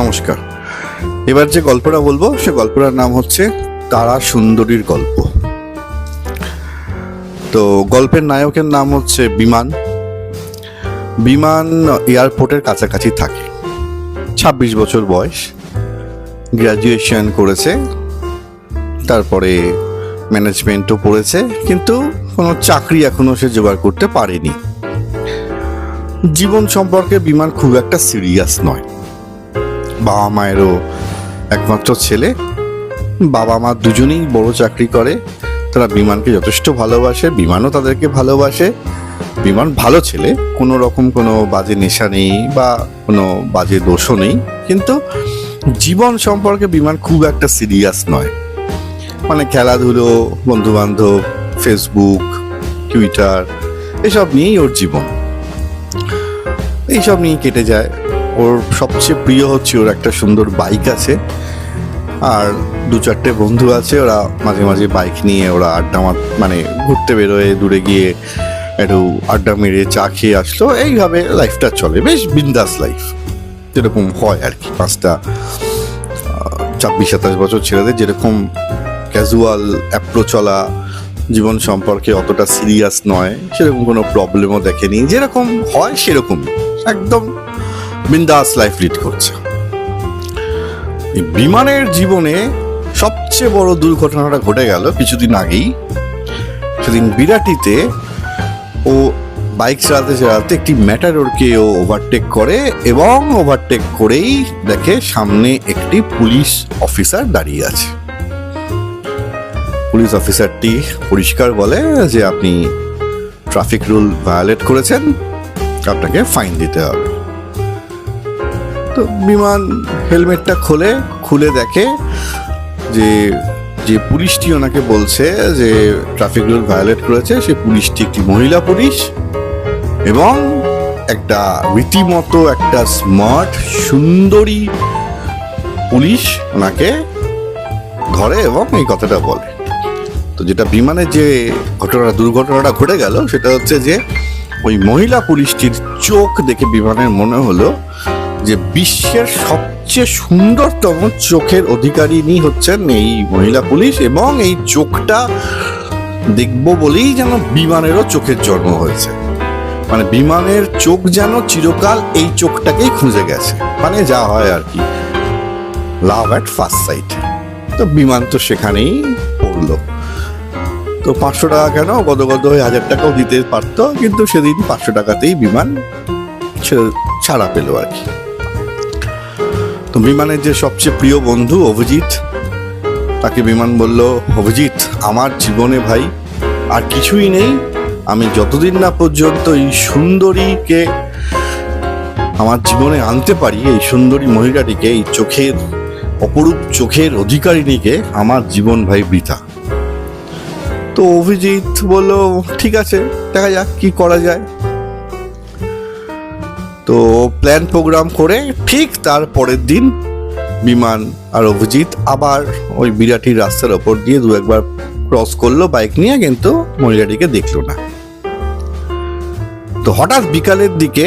নমস্কার। এবার যে গল্পটা বলবো সে গল্পটার নাম হচ্ছে তারা সুন্দরীর গল্প। তো গল্পের নায়কের নাম হচ্ছে বিমান। বিমান এয়ারপোর্টের কাছাকাছি থাকে, 26 বছর বয়স, গ্র্যাজুয়েশন করেছে, তারপরে ম্যানেজমেন্টও পড়েছে, কিন্তু কোনো চাকরি এখনো সে জোগাড় করতে পারেনি। জীবন সম্পর্কে বিমান খুব একটা সিরিয়াস নয়। বাবা মায়েরও একমাত্র ছেলে, বাবা মা দুজনেই বড় চাকরি করে, তারা বিমানকে যথেষ্ট ভালোবাসে, বিমানও তাদেরকে ভালোবাসে। বিমান ভালো ছেলে, কোনো রকম কোনো বাজে নেশা নেই বা কোনো বাজে দোষও নেই, কিন্তু জীবন সম্পর্কে বিমান খুব একটা সিরিয়াস নয়। মানে খেলাধুলো, বন্ধুবান্ধব, ফেসবুক, টুইটার, এসব নিয়েই ওর জীবন, এইসব নিয়ে কেটে যায়। ওর সবচেয়ে প্রিয় হচ্ছে ওর একটা সুন্দর বাইক আছে, আর 2-4টে বন্ধু আছে, ওরা মাঝে মাঝে বাইক নিয়ে ওরা আড্ডা মানে ঘুরতে বেরোয়, দূরে গিয়ে একটু আড্ডা মেরে চা খেয়ে আসলো। এইভাবে লাইফটা চলে, বেশ বিন্দাস লাইফ, যেরকম হয় আর কি। 26-27 বছর ছেলেদের যেরকম ক্যাজুয়াল অ্যাপ্রোচ চলা, জীবন সম্পর্কে অতটা সিরিয়াস নয়, সেরকম কোনো প্রবলেমও দেখেনি, যেরকম হয় সেরকম একদম বিন্দাস লাইফ লিড করছে। বিমানের জীবনে সবচেয়ে বড় দুর্ঘটনাটা ঘটে গেল কিছুদিন আগেই। সেদিন বিরাটিতে ও বাইক চালাতে চালাতে একটি ম্যাটাডোরকে ও ওভারটেক করে, এবং ওভারটেক করেই দেখে সামনে একটি পুলিশ অফিসার দাঁড়িয়ে আছে। পুলিশ অফিসারটি পরিষ্কার বলে যে আপনি ট্রাফিক রুল ভায়োলেট করেছেন, আপনাকে ফাইন দিতে হবে। তো বিমান হেলমেটটা খুলে দেখে যে যে পুলিশটি ওনাকে বলছে যে ট্রাফিক রুল ভায়োলেট করেছে, সে পুলিশটি একটি মহিলা পুলিশ, এবং একটা রীতিমতো একটা স্মার্ট সুন্দরী পুলিশ ওনাকে ধরে এবং এই কথাটা বলে। তো যেটা বিমানের যে দুর্ঘটনাটা ঘটে গেল সেটা হচ্ছে যে ওই মহিলা পুলিশটির চোখ দেখে বিমানের মনে হলো যে বিশ্বের সবচেয়ে সুন্দরতম চোখের অধিকারিণী হচ্ছেন এই মহিলা পুলিশ, এবং এই চোখটা দেখব বলেই যেন বিমানেরও চোখের জন্ম হয়েছে। মানে বিমানের চোখ যেন চিরকাল এই চোখটাকেই খুঁজে গেছে, মানে যা হয় আর কি, লাভ অ্যাট ফার্স্ট সাইট। তো বিমান তো সেখানেই পড়লো। তো 500 টাকা কেন, গদগদ হয়ে 1000 টাকাও দিতে পারতো, কিন্তু সেদিন 500 টাকাতেই বিমান ছাড়া পেল আর কি। তো বিমানের যে সবচেয়ে প্রিয় বন্ধু অভিজিৎ, তাকে বিমান বলল, অভিজিৎ আমার জীবনে ভাই আর কিছুই নেই, আমি যতদিন না পর্যন্ত এই সুন্দরীকে আমার জীবনে আনতে পারি, এই সুন্দরী মহিলাটিকে, এই চোখের অপরূপ চোখের অধিকারিণীকে, আমার জীবন ভাই বৃথা। তো অভিজিৎ বলল ঠিক আছে, দেখা যাক কি করা যায়। তো প্ল্যান প্রোগ্রাম করে ঠিক তার পরের দিন বিমান আর অভিজিৎ আবার ওই বিরাটির রাস্তার ওপর দিয়ে 2-1 বার ক্রস করলো বাইক নিয়ে, কিন্তু মহিলাটিকে দেখলো না। তো হঠাৎ বিকালের দিকে,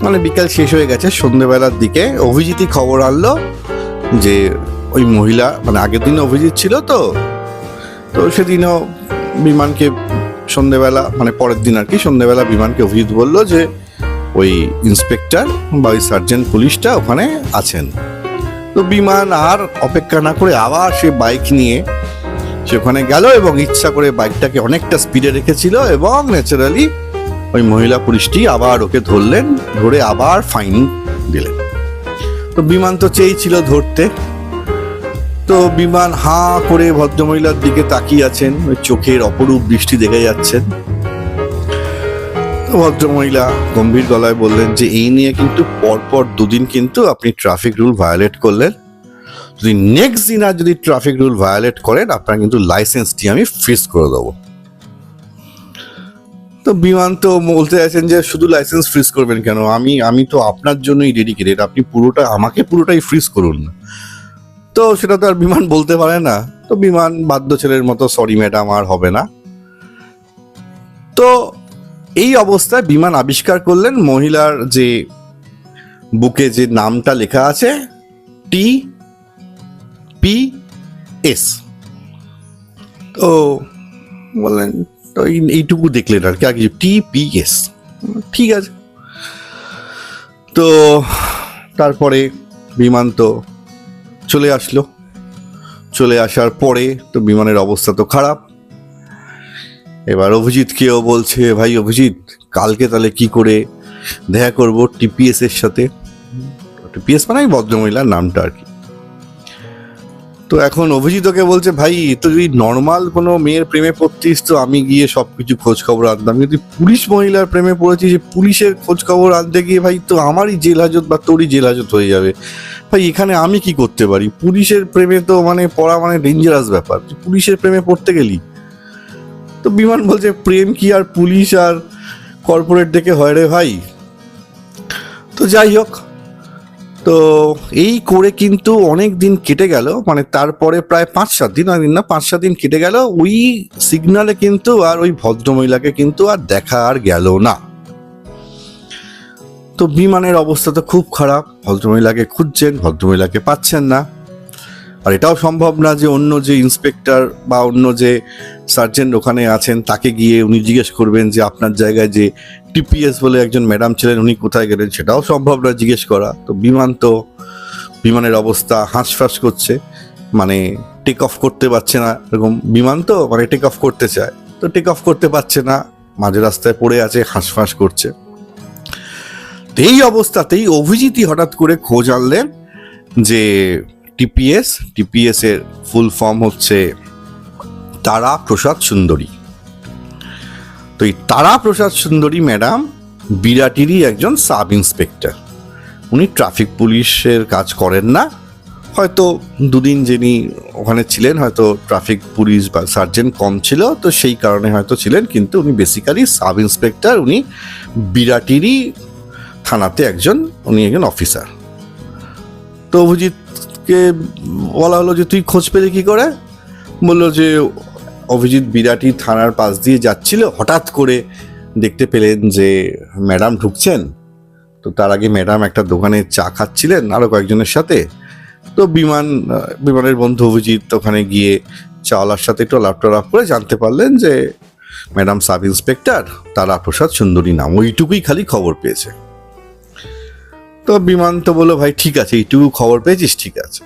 মানে বিকাল শেষ হয়ে গেছে, সন্ধ্যেবেলার দিকে অভিজিৎই খবর আনলো যে ওই মহিলা, মানে আগের দিন অভিজিৎ ছিল, তো সেদিনও বিমানকে সন্ধ্যেবেলা, মানে পরের দিন আর কি, সন্ধ্যেবেলা বিমানকে অভিজিৎ বললো যে ওই ইন্সপেক্টর বা ওই সার্জেন্ট পুলিশটা ওখানে আছেন। তো বিমান আর অপেক্ষা না করে আবার সে বাইক নিয়ে সে ওখানে গেল, এবং ইচ্ছা করে বাইকটাকে অনেকটা স্পিডে রেখেছিল, এবং ন্যাচারালি ওই মহিলা পুলিশটি আবার ওকে ধরলেন, ধরে আবার ফাইন দিলেন। তো বিমান তো চেয়েছিল ধরতে, তো বিমান হাঁ করে ভদ্রমহিলার দিকে তাকিয়ে আছেন, ওই চোখের অপরূপ দৃষ্টি দেখে যাচ্ছেন। ভদ্রমহিলা গম্ভীর গলায় বললেন যে এই নিয়ে কিন্তু পরপর 2 দিন কিন্তু আপনি ট্রাফিক রুল ভায়োলেট করলেন, যদি নেক্সট দিন আর যদি ট্রাফিক রুল ভায়োলেট করেন আপনার কিন্তু লাইসেন্সটি আমি ফ্রিজ করে দেবো। তো বিমান তো বলতে আছেন যে শুধু লাইসেন্স ফ্রিজ করবেন কেন, আমি তো আপনার জন্যই ডেডিকেটেড, আপনি আমাকে পুরোটাই ফ্রিজ করুন। তো সেটা তো আর বিমান বলতে পারে না। তো বিমান বাধ্য ছেলের মতো সরি ম্যাডাম আর হবে না। তো এই অবস্থায় বিমান আবিষ্কার করলেন মহিলার যে বুকে যে নামটা লেখা আছে TPS, তো বললেন তো এইটুকু দেখলেন আর কি, আর কিছু TPS, ঠিক আছে। তো তারপরে বিমান তো চলে আসলো, চলে আসার পরে তো বিমানের অবস্থা তো খারাপ। এবার অভিজিৎকেও বলছে, ভাই অভিজিৎ, কালকে তাহলে কি করে দেখা করব TPS এর সাথে। TPS মানে ভদ্রমহিলার নামটা আর কি। তো এখন অভিজিৎ ওকে বলছে, ভাই তো যদি নর্মাল কোনো মেয়ের প্রেমে পড়তিস তো আমি গিয়ে সবকিছু খোঁজ খবর আনতাম, কিন্তু পুলিশ মহিলার প্রেমে পড়েছি, যে পুলিশের খোঁজ খবর আনতে গিয়ে ভাই তো আমারই জেল হাজত বা তোরই জেল হাজত হয়ে যাবে। ভাই এখানে আমি কি করতে পারি? পুলিশের প্রেমে তো মানে পড়া মানে ডেঞ্জারাস ব্যাপার, পুলিশের প্রেমে পড়তে গেলি। তো বিমান বলছে, প্রেম কি আর পুলিশ আর কর্পোরেট ডেকে হয় রে ভাই। তো যাই হোক, তো এই করে কিন্তু অনেক দিন কেটে গেল, মানে তারপরে প্রায় 5-7 দিন, 5-7 দিন কেটে গেল। ওই সিগনালে কিন্তু আর ওই ভদ্রমহিলাকে কিন্তু আর দেখা আর গেল না। তো বিমানের অবস্থা তো খুব খারাপ, ভদ্রমহিলাকে খুঁজছেন, ভদ্রমহিলাকে পাচ্ছেন না। আর এটাও সম্ভব না যে অন্য যে ইন্সপেক্টর বা অন্য যে সার্জেন্ট ওখানে আছেন তাকে গিয়ে উনি জিজ্ঞেস করবেন যে আপনার জায়গায় যে TPS বলে একজন ম্যাডাম ছিলেন উনি কোথায় গেলেন, সেটাও সম্ভব না জিজ্ঞেস করা। তো বিমানের অবস্থা হাঁসফাঁস করছে, মানে টেক অফ করতে পারছে না। এরকম বিমান তো মানে টেক অফ করতে চায়, তো টেক অফ করতে পারছে না, মাঝে রাস্তায় পড়ে আছে, হাঁসফাঁস করছে। তো এই অবস্থাতেই অভিজিৎই হঠাৎ করে খোঁজ আনলেন যে TPS এর ফুল ফর্ম হচ্ছে তারা প্রসাদ সুন্দরী। তো এই তারা প্রসাদ সুন্দরী ম্যাডাম বিরাটিরই একজন সাব ইন্সপেক্টর। উনি ট্রাফিক পুলিশের কাজ করেন না, হয়তো দুদিন যিনি ওখানে ছিলেন হয়তো ট্রাফিক পুলিশ বা সার্জেন্ট কম ছিল, তো সেই কারণে হয়তো ছিলেন, কিন্তু উনি বেসিক্যালি সাব ইন্সপেক্টর। উনি বিরাটিরই থানাতে উনি একজন অফিসার। তো অভিজিৎকে বলা হলো যে তুই খোঁজ পেলি কি করে? বললো যে অভিজিৎ বিরাটি থানার পাশ দিয়ে যাচ্ছিল, হঠাৎ করে দেখতে পেলেন যে ম্যাডাম ঢুকছেন। তো তার আগে ম্যাডাম একটা দোকানে চা খাচ্ছিলেন আরো কয়েকজনের সাথে। তো বিমানের বন্ধু অভিজিৎ ওখানে গিয়ে চাওয়ালার সাথে একটু আলাপ করে জানতে পারলেন যে ম্যাডাম সাব ইন্সপেক্টর তারা প্রসাদ সুন্দরী নাম, ওইটুকুই খালি খবর পেয়েছে। তো বিমান তো বললো, ভাই ঠিক আছে, এইটুকু খবর পেয়েছিস, ঠিক আছে।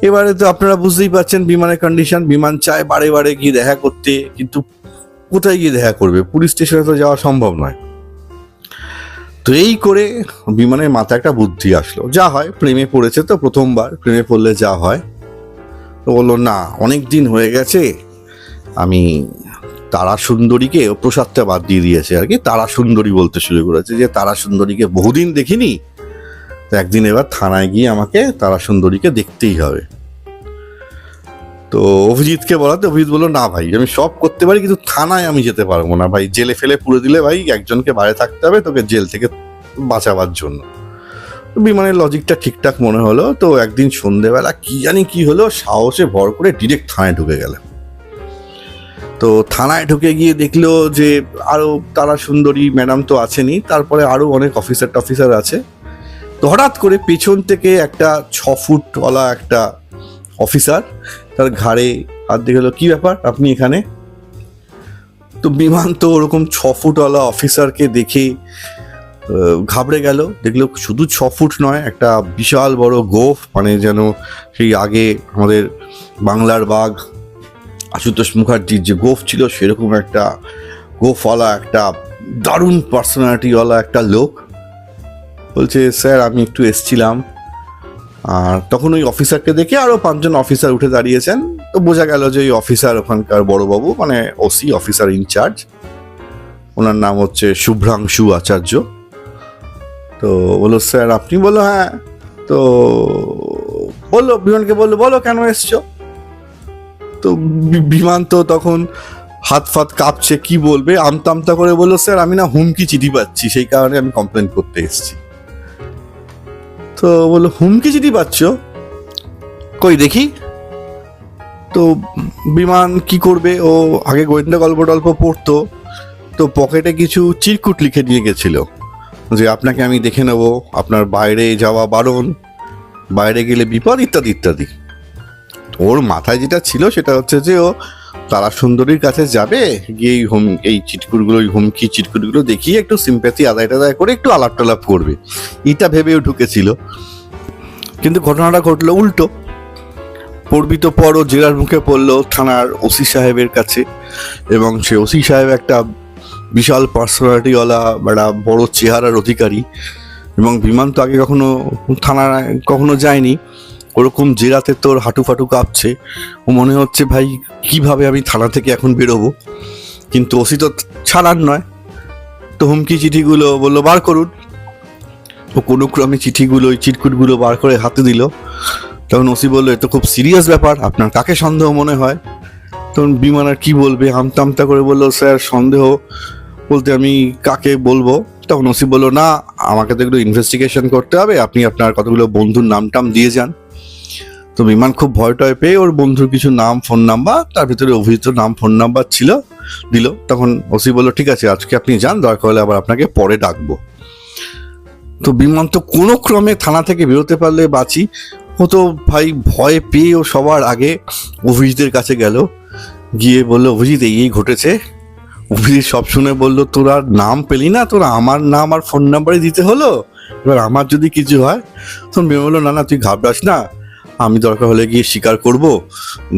এবারে তো আপনারা বুঝতেই পারছেন বিমানের কন্ডিশন। বিমান চায় বারে বারে গিয়ে দেখা করতে, কিন্তু কোথায় গিয়ে দেখা করবে? পুলিশ স্টেশনে তো যাওয়া সম্ভব নয়। তো এই করে বিমানের মাথায় একটা বুদ্ধি আসলো, যা হয় প্রেমে পড়েছে তো প্রথমবার, প্রেমে পড়লে যা হয়। তো বললো, না অনেক দিন হয়ে গেছে, আমি তারা সুন্দরীকে, প্রসাদটা বাদ দিয়ে দিয়েছে আর কি, তারা সুন্দরী বলতে শুরু করেছে, যে তারা সুন্দরীকে বহুদিন দেখিনি, তো একদিন এবার থানায় গিয়ে আমাকে তারা সুন্দরীকে দেখতেই হবে। তো অভিজিৎকে বলাতে অভিজিৎ বললো, না ভাই আমি সব করতে পারি, কিন্তু থানায় আমি যেতে পারবো না ভাই, জেলে ফেলে পুরে দিলে ভাই একজনকে বাইরে থাকতে হবে তোকে জেল থেকে বাঁচাবার জন্য। বিমানের লজিকটা ঠিকঠাক মনে হলো। তো একদিন সন্ধ্যেবেলা কি জানি কি হলো, সাহসে ভর করে ডিরেক্ট থানায় ঢুকে গেল। তো থানায় ঢুকে গিয়ে দেখলো যে আরো তারা সুন্দরী ম্যাডাম তো আছেনই, তারপরে আরো অনেক অফিসার আছে। তো হঠাৎ করে পেছন থেকে একটা 6 ফুটওয়ালা একটা অফিসার তার ঘাড়ে হাত দিয়ে গেল, কি ব্যাপার আপনি এখানে? তো বিমান তো ওরকম 6 ফুটওয়ালা অফিসারকে দেখে ঘাবড়ে গেল। দেখলো শুধু 6 ফুট নয়, একটা বিশাল বড় গোফ, মানে যেন সেই আগে আমাদের বাংলার বাঘ আশুতোষ মুখার্জির যে গোফ ছিল সেরকম একটা গোফওয়ালা, একটা দারুণ পার্সোনালিটিওয়ালা একটা লোক। বলছে, স্যার আমি একটু এসছিলাম। আর তখন ওই অফিসারকে দেখে আরো 5 জন অফিসার উঠে দাঁড়িয়েছেন। তো বোঝা গেল যে ওই অফিসার ওখানকার বড়বাবু, মানে ওসি, অফিসার ইনচার্জ। ওনার নাম হচ্ছে শুভ্রাংশু আচার্য। তো বললো, স্যার আপনি? বললো, হ্যাঁ। তো বললো, বিমানকে বললো, বলো কেন এসছো? তো বিমান তো তখন হাত ফাত কাঁপছে, কি বলবে, আমতা করে বললো, স্যার আমি না হুমকি চিঠি পাচ্ছি, সেই কারণে আমি কমপ্লেন করতে এসেছি। তো বললো, হুমকি চিঠি পাচ্ছ? কই দেখি। তো বিমান কি করবে, ও আগে গোয়েন্দা গল্প টল্প পড়তো, তো পকেটে কিছু চিরকুট লিখে নিয়ে গেছিল। যে আপনাকে আমি দেখে নেব, আপনার বাইরে যাওয়া বারণ, বাইরে গেলে বিপদ, ইত্যাদি ইত্যাদি। ওর মাথায় যেটা ছিল সেটা হচ্ছে যে ও তারা সুন্দরীর কাছে যাবে, গিয়ে এই চিটকুটগুলো, ওই হুমকি চিটকুটগুলো দেখিয়ে একটু সিম্প্যাথি আদায় টাদায় করে একটু আলাপ টালাপ করবে, এটা ভেবেও ঢুকেছিল। কিন্তু ঘটনাটা ঘটলো উল্টো। পড়বি তো পর ও জেলার মুখে পড়লো থানার ওসি সাহেবের কাছে, এবং সে ওসি সাহেব একটা বিশাল পার্সোনালিটিওয়ালা, একটা বড় চেহারার অধিকারী। এবং বিমান তো আগে কখনো থানায় কখনো যায়নি, ওরকম জেরাতে তোর হাঁটু ফাটু কাঁপছে। ও মনে হচ্ছে ভাই কিভাবে আমি থানা থেকে এখন বেরোবো, কিন্তু ওসি তো ছাড়ার নয়। তো হুমকি চিঠিগুলো বললো বার করুন। ও কোনো ক্রমে চিঠিগুলো, ওই চিটকুটগুলো বার করে হাতে দিল। তখন ওসি বললো এ তো খুব সিরিয়াস ব্যাপার, আপনার কাকে সন্দেহ মনে হয়? তখন বিমান আর কি বলবে, আমতা আমতা করে বললো স্যার সন্দেহ বলতে আমি কাকে বলবো। তখন ওসি বললো না, আমাকে তো একটু ইনভেস্টিগেশন করতে হবে, আপনি আপনার কতগুলো বন্ধুর নাম টাম দিয়ে যান। তো বিমান খুব ভয় টয় পেয়ে ওর বন্ধুর কিছু নাম, ফোন নাম্বার, তার ভিতরে অভিজিৎ নাম, ফোন নাম্বার ছিল, দিল। তখন ওসি বললো ঠিক আছে আজকে আপনি যান, দরকার হলে আবার আপনাকে পরে ডাকবো। তো বিমান তো কোনো ক্রমে থানা থেকে বেরোতে পারলে বাঁচি, ও তো ভাই ভয় পেয়ে ও সবার আগে অভিজিতের কাছে গেল, গিয়ে বললো অভিজিৎ এই ঘটেছে। অভিজিৎ সব শুনে বললো তোরা নাম পেলি না, তোরা আমার নাম আর ফোন নাম্বারই দিতে হলো, এবার আমার যদি কিছু হয়। তখন বিমান বললো না না তুই ঘাবড়াস না, আমি দরকার হলে গিয়ে স্বীকার করব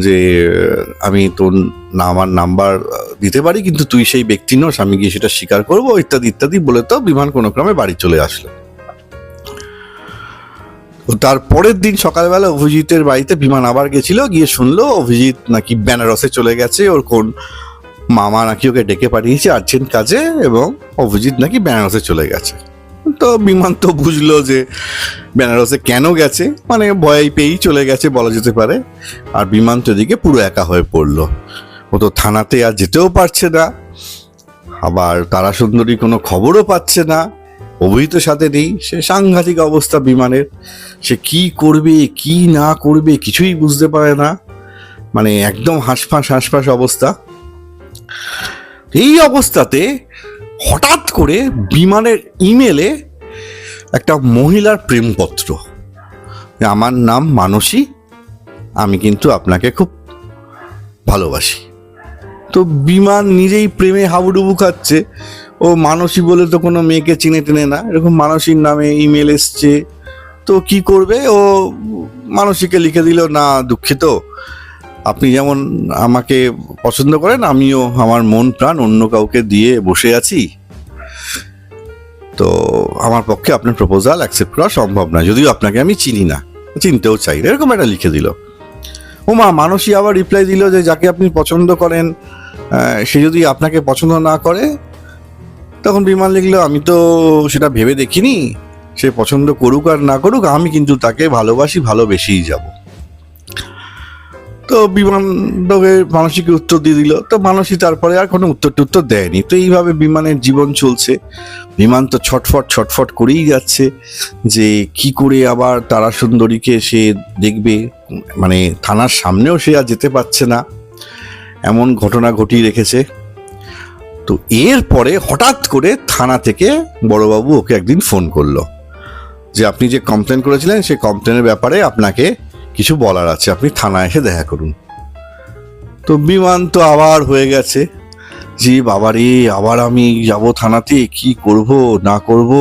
যে আমি তোর নাম আর নাম্বার দিতে পারি, কিন্তু তুই সেই ব্যক্তি নস, আমি গিয়ে সেটা স্বীকার করবো, ইত্যাদি ইত্যাদি বলে তো বিমান কোনো ক্রমে বাড়ি চলে আসলো। তার পরের দিন সকালবেলা অভিজিতের বাড়িতে বিমান আবার গেছিল, গিয়ে শুনলো অভিজিৎ নাকি বেনারসে চলে গেছে, ওর কোন মামা নাকি ওকে ডেকে পাঠিয়েছে আর্জেন্ট কাজে, এবং অভিজিৎ নাকি বেনারসে চলে গেছে। তো বিমান তো বুঝলো যে বেনারসে কেন গেছে, মানে ভয় পেয়েই চলে গেছে বলা যেতে পারে। আর বিমান তো এদিকে পুরো একা হয়ে পড়লো, ও তো থানাতে আর যেতেও পারছে না, আবার তারা সুন্দরী কোনো খবরও পাচ্ছে না, অভিজিতের সাথে নেই। সে সাংঘাতিক অবস্থা বিমানের, সে কি করবে কি না করবে কিছুই বুঝতে পারে না, মানে একদম হাঁসফাঁস অবস্থা। এই অবস্থাতে হঠাৎ করে বিমানের ইমেলে একটা মহিলার প্রেমপত্র, আমার নাম মানসী, আমি কিন্তু আপনাকে খুব ভালোবাসি। তো বিমান নিজেই প্রেমে হাবুডুবু খাচ্ছে, ও মানসী বলে তো কোনো মেয়েকে চিনে টেনে না, এরকম মানসীর নামে ইমেল এসছে। তো কি করবে, ও মানসীকে লিখে দিল না দুঃখিত, আপনি যেমন আমাকে পছন্দ করেন আমিও আমার মন প্রাণ অন্য কাউকে দিয়ে বসে আছি, তো আমার পক্ষে আপনার প্রপোজাল অ্যাকসেপ্ট করা সম্ভব না, যদিও আপনাকে আমি চিনি না, চিনতেও চাই না, এরকম একটা লিখে দিল। ও মা মানসী আবার রিপ্লাই দিল যে যাকে আপনি পছন্দ করেন সে যদি আপনাকে পছন্দ না করে। তখন বিমান লিখলো আমি তো সেটা ভেবে দেখিনি, সে পছন্দ করুক আর না করুক আমি কিন্তু তাকে ভালোবাসি, ভালোবেসেই যাব। তো বিমান তোকে মানসীকে উত্তর দিয়ে দিল। তো মানসী তারপরে আর কোনো উত্তর দেয়নি। তো এইভাবে বিমানের জীবন চলছে, বিমান তো ছটফট করেই যাচ্ছে যে কি করে আবার তারা সুন্দরীকে সে দেখবে, মানে থানার সামনেও সে আর যেতে পারছে না, এমন ঘটনা ঘটিয়ে রেখেছে। তো এরপরে হঠাৎ করে থানা থেকে বড়বাবু ওকে একদিন ফোন করলো যে আপনি যে কমপ্লেন করেছিলেন সেই কমপ্লেনের ব্যাপারে আপনাকে কিছু বলার আছে, আপনি থানায় এসে দেখা করুন। তো বিমান তো আবার হয়ে গেছে যে বাবারে আবার আমি যাব থানাতে, কি করব না করব।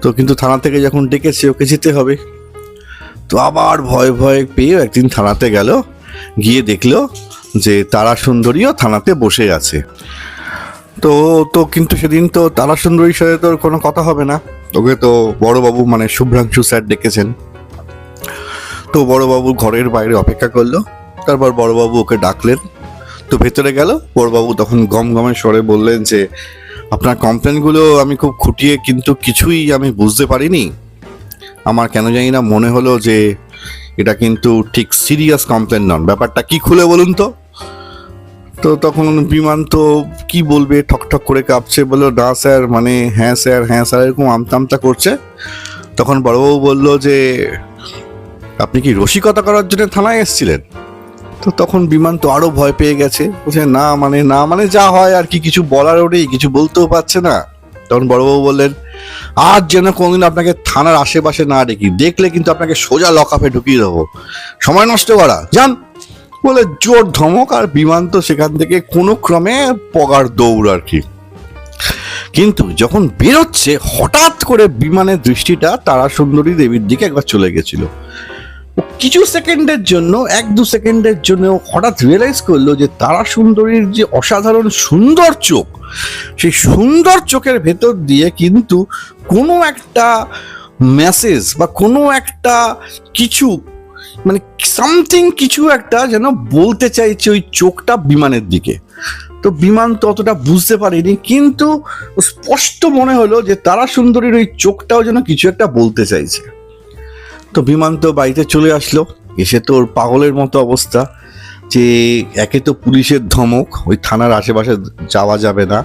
তো কিন্তু থানা থেকে যখন ডেকেছে ওকে যেতে হবে, তো আবার ভয় পেয়ে একদিন থানাতে গেল, গিয়ে দেখলো যে তারা সুন্দরীও থানাতে বসে আছে। তো কিন্তু সেদিন তো তারা সুন্দরীর সাথে তোর কোনো কথা হবে না, ওকে তো বড়বাবু মানে শুভ্রাংশু স্যার ডেকেছেন। তো বড়বাবু ঘরের বাইরে অপেক্ষা করলো, তারপর বড়বাবু ওকে ডাকলেন। তো ভেতরে গেল, বড়বাবু তখন গমগমে স্বরে বললেন যে আপনার কমপ্লেনগুলো আমি খুব খুঁটিয়ে কিন্তু কিছুই আমি বুঝতে পারিনি, আমার কেন জানি না মনে হলো যে এটা কিন্তু ঠিক সিরিয়াস কমপ্লেন নন, ব্যাপারটা কি খুলে বলুন তো। তো তখন বিমান তো কি বলবে, ঠকঠক করে কাঁপছে, বললো না স্যার, মানে হ্যাঁ স্যার এরকম আমতা করছে। তখন বড়বাবু বললো যে আপনি কি রসিকতা করার জন্য থানায় এসেছিলেন? তো তখন বিমান তো আরো ভয় পেয়ে গেছে, বলছে না মানে যা হয় আর কি, কিছু বলার ওটাই, কিছু বলতেও পারছে না। তখন বড়বাবু বললেন, আজ যেন কোনদিন আপনাকে থানার আশেপাশে না দেখি, দেখলে কিন্তু আপনাকে সোজা লকআপে ঢুকিয়ে দেবো, সময় নষ্ট করা, যান। বলে জোর ধমক, আর বিমান তো সেখান থেকে কোনো ক্রমে পগার দৌড় আর কি। কিন্তু যখন বেরোচ্ছে, হঠাৎ করে বিমানের দৃষ্টিটা তারাসুন্দরী দেবীর দিকে একবার চলে গেছিল। কিছু সেকেন্ডের জন্য, 1-2 সেকেন্ডের জন্য হঠাৎ রিয়েলাইজ করলো যে তারাসুন্দরীর যে অসাধারণ সুন্দর চোখ, সেই সুন্দর চোখের ভেতর দিয়ে কিন্তু কোনো একটা মেসেজ বা কোনো একটা কিছু, মানে সামথিং কিছু একটা যেন বলতে চাইছে ওই চোখটা বিমানের দিকে। তো বিমান তো অতটা বুঝতে পারেনি, কিন্তু স্পষ্ট মনে হলো যে তারাসুন্দরীর ওই চোখটাও যেন কিছু একটা বলতে চাইছে। তো বিমান তো বাড়িতে চলে আসলো, এসে তো ওর পাগলের মতো অবস্থা, যে একে তো পুলিশের ধমক, ওই থানার আশেপাশে যাওয়া যাবে না,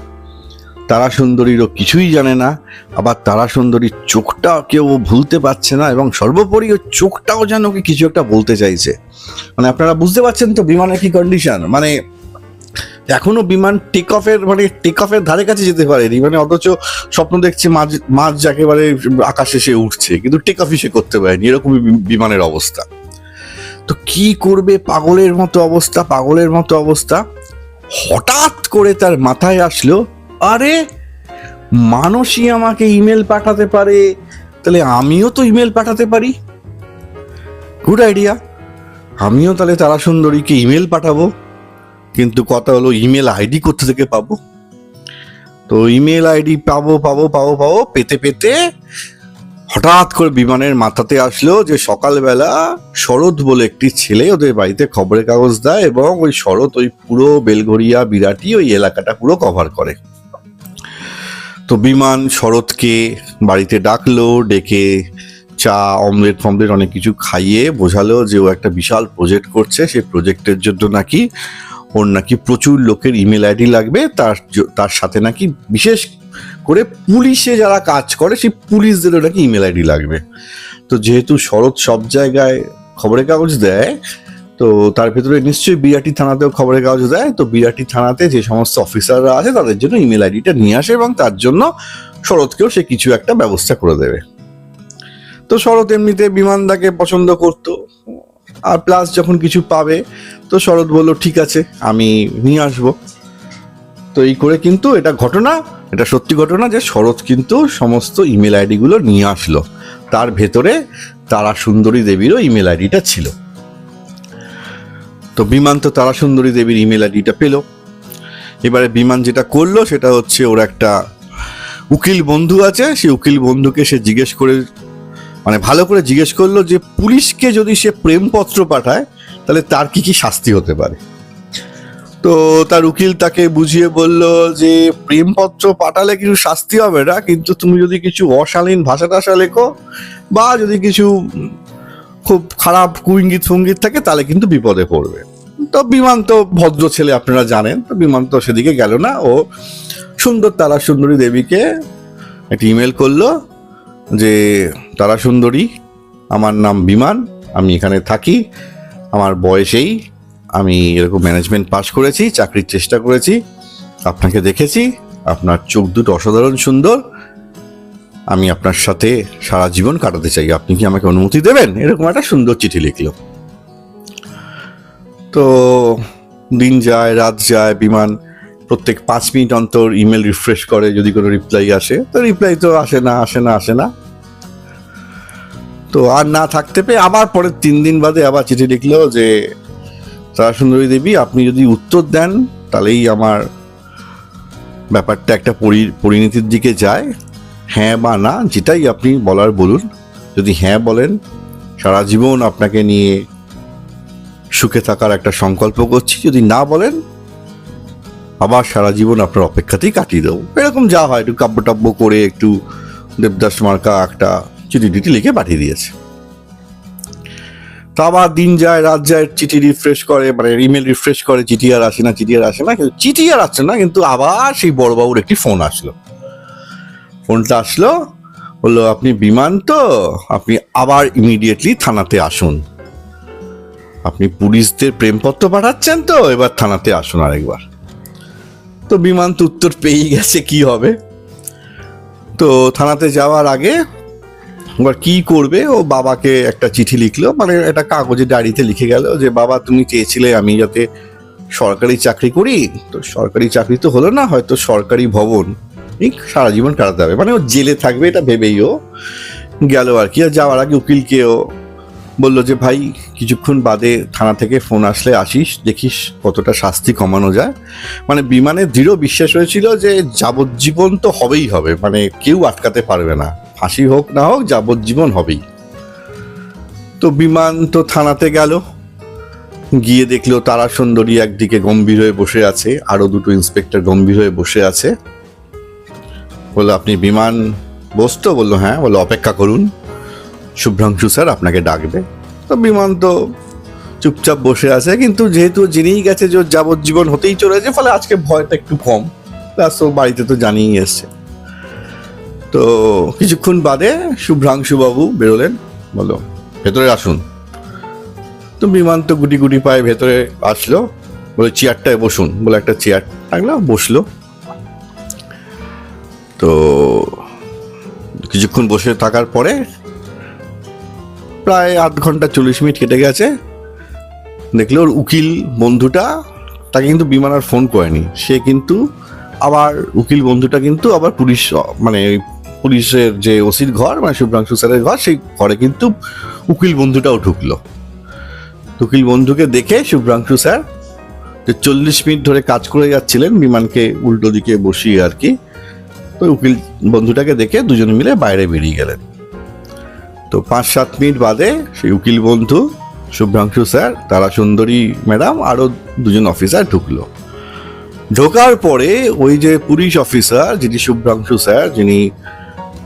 তারাসুন্দরীরও কিছুই জানে না, আবার তারাসুন্দরীর চোখটা কেউ ভুলতে পারছে না, এবং সর্বোপরি ওই চোখটাও যেন ওকে কিছু একটা বলতে চাইছে। মানে আপনারা বুঝতে পারছেন তো বিমানের কি কন্ডিশন, মানে এখনো বিমান টেক অফের ধারে কাছে যেতে পারেনি, মানে অথচ স্বপ্ন দেখছে মাঝ একেবারে আকাশে সে উঠছে, কিন্তু টেক অফই সে করতে পারেনি, এরকমই বিমানের অবস্থা। তো কি করবে, পাগলের মতো অবস্থা। হঠাৎ করে তার মাথায় আসলো, আরে মানুষই আমাকে ইমেল পাঠাতে পারে, তাহলে আমিও তো ইমেল পাঠাতে পারি, গুড আইডিয়া, আমিও তাহলে তারাসুন্দরীকে ইমেল পাঠাবো। কিন্তু কথা হলো ইমেল আইডি কোথা থেকে পাবো? তো ইমেল আইডি পাবো পেতে হঠাৎ করে বিমানের মাথাতে আসলো যে সকালবেলা শরৎ বলে একটি ছেলে ওদের বাড়িতে খবরের কাগজ দেয়, এবং ওই শরৎ ওই পুরো বেলঘরিয়া বিরাটি ওই এলাকাটা পুরো কভার করে। তো বিমান শরৎকে বাড়িতে ডাকলো, ডেকে চা অমলেট অনেক কিছু খাইয়ে বোঝালো যে ও একটা বিশাল প্রজেক্ট করছে, সেই প্রজেক্টের জন্য নাকি ওর নাকি প্রচুর লোকের ইমেল আইডি লাগবে, তার সাথে নাকি বিশেষ করে পুলিশে যারা কাজ করে সেই পুলিশদেরও নাকি ইমেল আইডি লাগবে। তো যেহেতু শরৎ সব জায়গায় খবরের কাগজ দেয়, তো তার ভেতরে নিশ্চয়ই বিরাটি থানাতেও খবরের কাগজ দেয়, তো বিরাটি থানাতে যে সমস্ত অফিসাররা আছে তাদের জন্য ইমেল আইডিটা নিয়ে আসে, এবং তার জন্য শরৎকেও সে কিছু একটা ব্যবস্থা করে দেবে। তো শরৎ এমনিতে বিমানদাকে পছন্দ করতো, আর প্লাস যখন কিছু পাবে তো শরৎ বললো ঠিক আছে আমি নিয়ে আসবো। তো এই করে কিন্তু এটা সত্যি ঘটনা যে শরৎ কিন্তু সমস্ত ইমেল আইডি গুলো নিয়ে আসলো, তার ভেতরে তারাসুন্দরী দেবীরও ইমেল আইডিটা ছিল। তো বিমান তো তারাসুন্দরী দেবীর ইমেল আইডিটা পেল। এবারে বিমান যেটা করলো সেটা হচ্ছে, ওর একটা উকিল বন্ধু আছে, সেই উকিল বন্ধুকে সে ভালো করে জিজ্ঞেস করলো যে পুলিশকে যদি সে প্রেমপত্র পাঠায় তাহলে তার কি কি শাস্তি হতে পারে। তো তার উকিল তাকে বুঝিয়ে বলল যে প্রেমপত্র পাঠালে কিছু শাস্তি হবে না, কিন্তু তুমি যদি কিছু অশালীন ভাষা টাষা লেখো বা যদি কিছু খুব খারাপ কুইঙ্গিত ফুঙ্গিত থাকে তাহলে কিন্তু বিপদে পড়বে। তো বিমান তো ভদ্র ছেলে, আপনারা জানেন, তো বিমান তো সেদিকে গেল না, ও সুন্দর তারাসুন্দরী দেবীকে একটা ইমেল করলো যে তারাসুন্দরী, আমার নাম বিমান, আমি এখানে থাকি, আমার বয়সেই আমি এরকম ম্যানেজমেন্ট পাস করেছি, চাকরির চেষ্টা করেছি, আপনাকে দেখেছি, আপনার চোখ দুটো অসাধারণ সুন্দর, আমি আপনার সাথে সারা জীবন কাটাতে চাই, আপনি কি আমাকে অনুমতি দেবেন? এরকম একটা সুন্দর চিঠি লিখলো। তো দিন যায় রাত যায়, বিমান প্রত্যেক 5 মিনিট অন্তর ইমেল রিফ্রেশ করে, যদি কোনো রিপ্লাই আসে, তো রিপ্লাই তো আসে না। তো আর না থাকতে পেয়ে আবার পরের 3 দিন বাদে আবার চিঠি লিখলো যে তারাসুন্দরী দেবী, আপনি যদি উত্তর দেন তাহলেই আমার ব্যাপারটা একটা পরিণতির দিকে যায়, হ্যাঁ বা না যেটাই আপনি বলার বলুন, যদি হ্যাঁ বলেন সারা জীবন আপনাকে নিয়ে সুখে থাকার একটা সংকল্প করছি, যদি না বলেন আবার সারা জীবন আপনার অপেক্ষাতেই কাটিয়ে দেবো। এরকম যা হয় একটু কাব্য টাব্য করে একটু দেবদাস মার্কা একটা চিঠি লিখে পাঠিয়ে দিয়েছে। তো আবার দিন যায় রাত যায়, চিঠি রিফ্রেশ করে, ইমেল রিফ্রেশ করে, চিঠি আর আসে না, কিন্তু আবার সেই বড়বাবুর একটি ফোনটা আসলো, বললো আপনি বিমান তো, আপনি আবার ইমিডিয়েটলি থানাতে আসুন, আপনি পুলিশদের প্রেমপত্র পাঠাচ্ছেন তো, এবার থানাতে আসুন আরেকবার। তো বিমান তো উত্তর পেয়েই গেছে কি হবে। তো থানাতে যাওয়ার আগে এবার কি করবে, ও বাবাকে একটা চিঠি লিখলো, মানে একটা কাগজে ডায়েরিতে লিখে গেল যে বাবা তুমি চেয়েছিলে আমি যাতে সরকারি চাকরি করি, তো সরকারি চাকরি তো হলো না, হয়তো সরকারি ভবন সারা জীবন কাটাতে হবে, মানে ও জেলে থাকবে এটা ভেবেই ও গেল আর কি। আর যাওয়ার আগে উকিলকেও বললো যে ভাই কিছুক্ষণ বাদে থানা থেকে ফোন আসলে আসিস, দেখিস কতটা শাস্তি কমানো যায়। মানে বিমানের দৃঢ় বিশ্বাস হয়েছিল যে যাবজ্জীবন তো হবেই হবে, মানে কেউ আটকাতে পারবে না, ফাঁসি হোক না হোক যাবজ্জীবন হবেই। তো বিমান তো থানাতে গেল, গিয়ে দেখলো তারা সুন্দরী একদিকে গম্ভীর হয়ে বসে আছে, আরো দুটো ইন্সপেক্টর গম্ভীর হয়ে বসে আছে। বললো আপনি বিমান বসতো? বললো হ্যাঁ। বললো অপেক্ষা করুন, শুভ্রাংশু স্যার আপনাকে ডাকবে। তো বিমান তো চুপচাপ বসে আছে, কিন্তু যেহেতু জেনেই গেছে যে যাবজ্জীবন হতেই চলেছে, ফলে আজকে ভয়টা একটু কম, প্লাস ও বাড়িতে তো জানিয়ে এসছে। তো কিছুক্ষণ বাদে শুভ্রাংশু বাবু বেরোলেন, বললো ভেতরে আসুন। তো বিমান তো গুটি গুটি পায়ে ভেতরে আসলো, বলে চেয়ারটায় বসুন, বলে একটা চেয়ার থাকলো, বসলো। তো কিছুক্ষণ বসে থাকার পরে প্রায় 8 ঘন্টা 40 মিনিট কেটে গেছে, দেখলো ওর উকিল বন্ধুটা, তাকে কিন্তু বিমান আর ফোন করেনি, সে কিন্তু আবার উকিল বন্ধুটা কিন্তু আবার পুলিশ, মানে পুলিশের যে ওসির ঘর, মানে শুভ্রাংশু স্যারের ঘর, সেই ঘরে কিন্তু উকিল বন্ধুটাও ঢুকলো। উকিল বন্ধুকে দেখে শুভ্রাংশু স্যার যে 40 মিনিট ধরে কাজ করে যাচ্ছিলেন বিমানকে উল্টো দিকে বসিয়ে আর কি, তো উকিল বন্ধুটাকে দেখে দুজনে মিলে বাইরে বেরিয়ে গেলেন। তো 5-7 মিনিট বাদে সেই উকিল বন্ধু, শুভ্রাংশু স্যার, তারা সুন্দরী ম্যাডাম, আরো দুজন অফিসার ঢুকলো। ঢোকার পরে ওই যে পুলিশ অফিসার যিনি শুভ্রাংশু স্যার, যিনি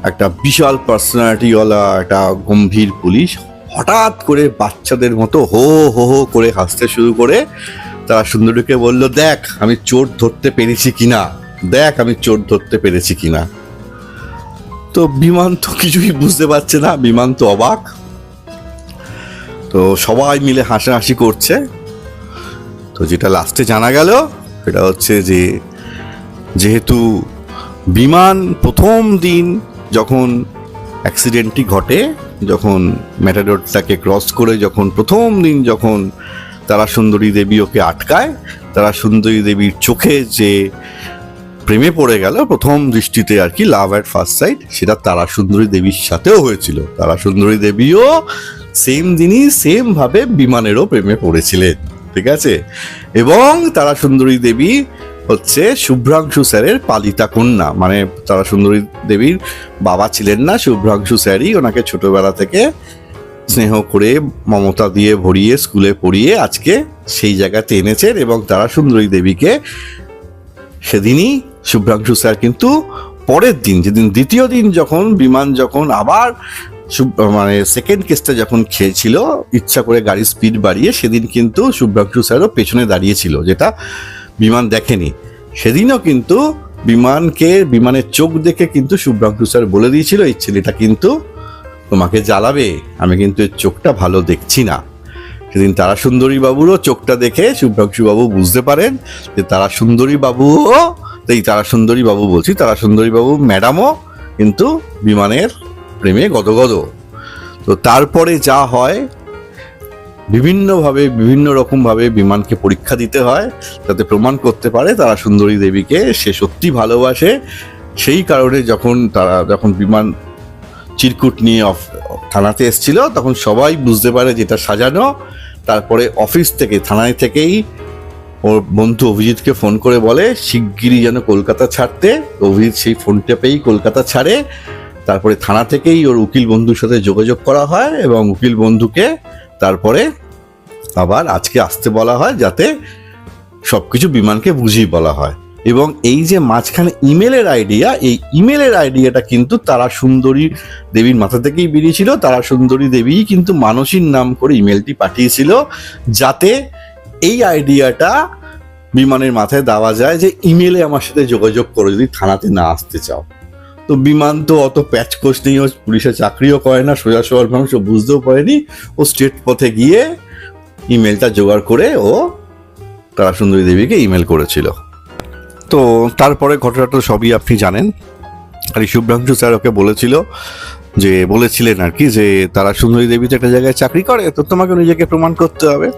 একটা বিশাল পার্সোনালিটিওয়ালা একটা গম্ভীর পুলিশ, হঠাৎ করে বাচ্চাদের মতো হো হো হো করে হাসতে শুরু করে তারা সুন্দরীকে বলল, দেখ আমি চোর ধরতে পেরেছি কিনা, দেখ আমি চোর ধরতে পেরেছি কিনা। তো বিমান তো কিছুই বুঝতে পারছে না, বিমান তো অবাক। তো সবাই মিলে হাসাহাসি করছে। তো যেটা লাস্টে জানা গেল সেটা হচ্ছে যে যেহেতু বিমান প্রথম দিন যখন অ্যাক্সিডেন্টটি ঘটে, যখন ম্যাটাডোরটাকে ক্রস করে যখন প্রথম দিন যখন তারা সুন্দরী দেবী ওকে আটকায়, তারা সুন্দরী দেবীর চোখে যে প্রেমে পড়ে গেল প্রথম দৃষ্টিতে আর কি, লাভ অ্যাট ফার্স্ট সাইট, সেটা তারা সুন্দরী দেবীর সাথেও হয়েছিল। তারা সুন্দরী দেবীও সেম দিনই সেম ভাবে বিমানেরও প্রেমে পড়েছিলেন, ঠিক আছে। এবং তারা সুন্দরী দেবী হচ্ছে শুভ্রাংশু স্যারের পালিতা কন্যা, মানে তারা সুন্দরী দেবীর বাবা ছিলেন না, শুভ্রাংশু স্যারই ওনাকে ছোটবেলা থেকে স্নেহ করে মমতা দিয়ে ভরিয়ে স্কুলে পড়িয়ে আজকে সেই জায়গাতে এনেছেন। এবং তারা সুন্দরী দেবীকে সেদিনই শুভ্রাংশু স্যার কিন্তু পরের দিন, যেদিন দ্বিতীয় দিন যখন বিমান যখন আবার মানে সেকেন্ড কেসটা যখন খেয়েছিল ইচ্ছা করে গাড়ির স্পিড বাড়িয়ে, সেদিন কিন্তু শুভ্রাংশু স্যারও পেছনে দাঁড়িয়েছিল, যেটা বিমান দেখেনি। সেদিনও কিন্তু বিমানের চোখ দেখে কিন্তু শুভ্রাংশু স্যার বলে দিয়েছিল, এই ছেলেটা কিন্তু তোমাকে জ্বালাবে, আমি কিন্তু এর চোখটা ভালো দেখছি না। সেদিন তারা সুন্দরী বাবুরও চোখটা দেখে শুভ্রাংশু বাবু বুঝতে পারেন যে তারা সুন্দরী বাবুও, এই তারা সুন্দরী বাবু বলছি, তারা সুন্দরী বাবু ম্যাডামও কিন্তু বিমানের প্রেমে গদগদ। তো তারপরে যা হয়, বিভিন্ন রকমভাবে বিমানকে পরীক্ষা দিতে হয় যাতে প্রমাণ করতে পারে তারা সুন্দরী দেবীকে সে সত্যি ভালোবাসে। সেই কারণে যখন বিমান চিরকুট নিয়ে থানাতে এসেছিল তখন সবাই বুঝতে পারে যেটা সাজানো। তারপরে অফিস থেকে, থানায় থেকেই ওর বন্ধু অভিজিৎকে ফোন করে বলে শিগগিরই যেন কলকাতা ছাড়তে। অভিজিৎ সেই ফোনটা পেয়েই কলকাতা ছাড়ে। তারপরে থানা থেকেই ওর উকিল বন্ধুর সাথে যোগাযোগ করা হয় এবং উকিল বন্ধুকে তারপরে আবার আজকে আসতে বলা হয় যাতে সবকিছু বিমানকে বুঝিয়ে বলা হয়। এবং এই যে মাঝখানে ইমেলের আইডিয়া, এই ইমেলের আইডিয়াটা কিন্তু তারা সুন্দরী দেবীর মাথা থেকেই বেরিয়েছিল। তারা সুন্দরী দেবী কিন্তু মানসীর নাম করে ইমেলটি পাঠিয়েছিল যাতে এই আইডিয়াটা বিমানের মাথায় দেওয়া যায় যে ইমেলে আমার সাথে যোগাযোগ করো যদি থানাতে না আসতে চাও। তো বিমান তো অত প্যাচকোষ নেই, ও পুলিশের চাকরিও করে না, সোজা সরল মানুষ, ও বুঝতেও পারেনি। ও স্ট্রেট পথে গিয়ে ইমেলটা জোগাড় করে ও তারা সুন্দরী দেবীকে ইমেল করেছিল। তো তারপরে ঘটনাটা সবই আপনি জানেন। আর এই শুভ্রাংশু স্যার ওকে বলেছিলেন আর কি যে তারা সুন্দরী দেবী তো একটা জায়গায় চাকরি করে, তো তোমাকে নিজেকে প্রমাণ করতে হবে।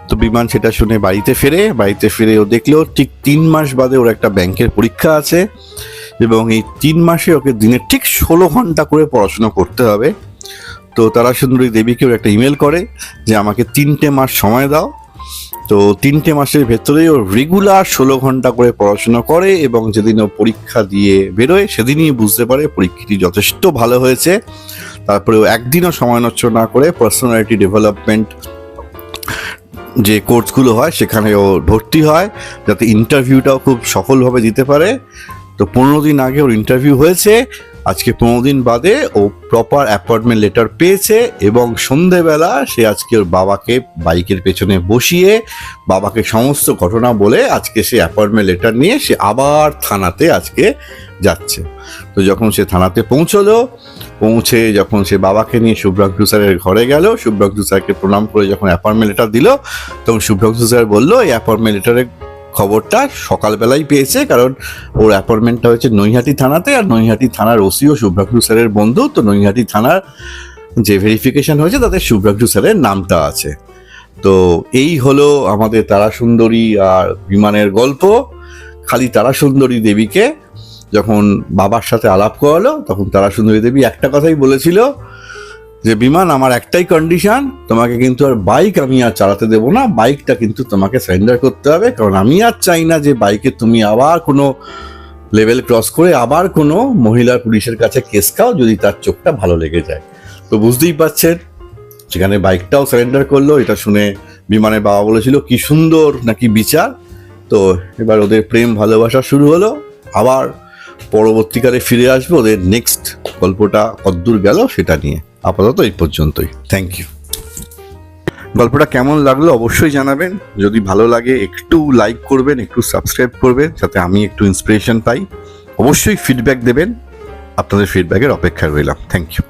তো বিমান সেটা শুনে বাড়িতে ফিরে ও দেখলো ঠিক 3 মাস বাদে ওর একটা ব্যাংকের পরীক্ষা আছে, এবং এই 3 মাসে ওকে দিনে ঠিক 16 ঘন্টা করে পড়াশোনা করতে হবে। তো তারা সুন্দরী দেবীকেও একটা ইমেল করে যে আমাকে 3টে মাস সময় দাও। তো 3টে মাসের ভেতরেই ও রেগুলার 16 ঘন্টা করে পড়াশোনা করে, এবং যেদিন ও পরীক্ষা দিয়ে বেরোয় সেদিনই বুঝতে পারে পরীক্ষাটি যথেষ্ট ভালো হয়েছে। তারপরে ও একদিনও সময় নষ্ট না করে পার্সোনালিটি ডেভেলপমেন্ট যে কোর্সগুলো হয় সেখানে ও ভর্তি হয়, যাতে ইন্টারভিউটাও খুব সফলভাবে দিতে পারে। তো 15 দিন আগে ওর ইন্টারভিউ হয়েছে, আজকে 15 দিন বাদে ও প্রপার অ্যাপয়েন্টমেন্ট লেটার পেয়েছে, এবং সন্ধেবেলা সে আজকে ওর বাবাকে বাইকের পেছনে বসিয়ে বাবাকে সমস্ত ঘটনা বলে আজকে সে অ্যাপয়েন্টমেন্ট লেটার নিয়ে সে আবার থানাতে আজকে যাচ্ছে। তো যখন সে থানাতে পৌঁছে যখন সে বাবাকে নিয়ে শুভ্রাংশু স্যারের ঘরে গেল, শুভ্রাংশু স্যারকে প্রণাম করে যখন অ্যাপয়েন্টমেন্ট লেটার দিল, তখন শুভ্রাংশু স্যার বললো এই অ্যাপয়েন্টমেন্ট লেটারের খবরটা সকালবেলাই পেয়েছে, কারণ ওর অ্যাপয়েন্টমেন্টটা হয়েছে নৈহাটি থানাতে, আর নৈহাটি থানার ওসিও শুভ্রাংশু স্যারের বন্ধু। তো নৈহাটি থানার যে ভেরিফিকেশন হয়েছে তাতে শুভ্রাংশু স্যারের নামটা আছে। তো এই হলো আমাদের তারাসুন্দরী আর বিমানের গল্প। খালি তারাসুন্দরী দেবীকে যখন বাবার সাথে আলাপ করালো, তখন তারাসুন্দরী দেবী একটা কথাই বলেছিল যে বিমান, আমার একটাই কন্ডিশন, তোমাকে কিন্তু আর বাইক আমি আর চালাতে দেবো না, বাইকটা কিন্তু তোমাকে সারেন্ডার করতে হবে, কারণ আমি আর চাই না যে বাইকে তুমি আবার কোনো লেভেল ক্রস করে আবার কোনো মহিলার পুলিশের কাছে কেস খাও যদি তার চোখটা ভালো লেগে যায়। তো বুঝতেই পারছেন সেখানে বাইকটাও সারেন্ডার করলো। এটা শুনে বিমানের বাবা বলেছিল কি সুন্দর নাকি বিচার। তো এবার ওদের প্রেম ভালোবাসা শুরু হলো, আবার পরবর্তীকালে ফিরে আসবে ওদের নেক্সট গল্পটা কতদূর গেল সেটা নিয়ে। আপাতত এই পর্যন্তই, থ্যাংক ইউ। গল্পটা কেমন লাগলো অবশ্যই জানাবেন, যদি ভালো লাগে একটু লাইক করবেন, একটু সাবস্ক্রাইব করবেন, যাতে আমি একটু ইন্সপিরেশন পাই। অবশ্যই ফিডব্যাক দেবেন, আপনাদের ফিডব্যাকের অপেক্ষায় রইলাম। Thank you.